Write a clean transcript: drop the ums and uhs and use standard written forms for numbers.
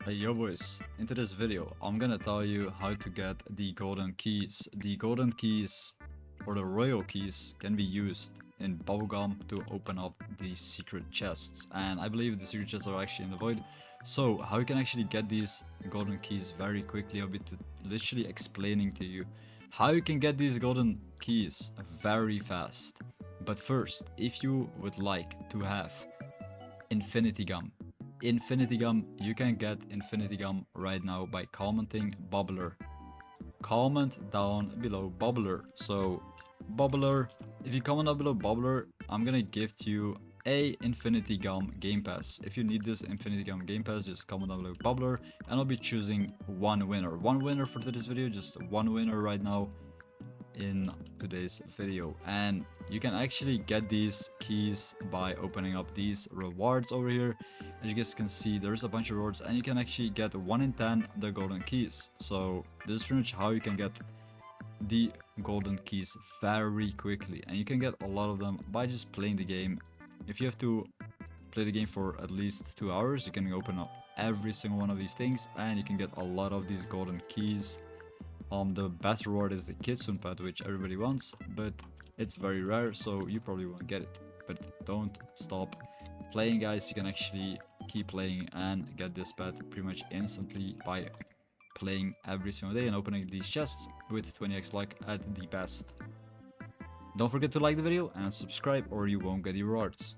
Hey yo boys, into this video I'm gonna tell you how to get the golden keys. The golden keys or the royal keys can be used in bubblegum to open up the secret chests, and I believe the secret chests are actually in the void. So how you can actually get these golden keys very quickly, I'll be literally explaining to you how you can get these golden keys very fast. But first, if you would like to have infinity gum, you can get infinity gum right now by commenting bubbler. Comment down below bubbler. So bubbler, if you comment down below bubbler, I'm gonna gift you a infinity gum game pass. If you need this infinity gum game pass, just comment down below bubbler and I'll be choosing one winner for today's video. Just one winner right now in today's video, and you can actually get these keys by opening up these rewards over here. As you guys can see, there's a bunch of rewards and you can actually get 1 in 10 the golden keys. So this is pretty much how you can get the golden keys very quickly, and you can get a lot of them by just playing the game. If you have to play the game for at least 2 hours, you can open up every single one of these things and you can get a lot of these golden keys. The best reward is the Kitsune pet, which everybody wants, but it's very rare, so you probably won't get it. But don't stop playing, guys. You can actually keep playing and get this pet pretty much instantly by playing every single day and opening these chests with 20x luck at the best. Don't forget to like the video and subscribe or you won't get the rewards.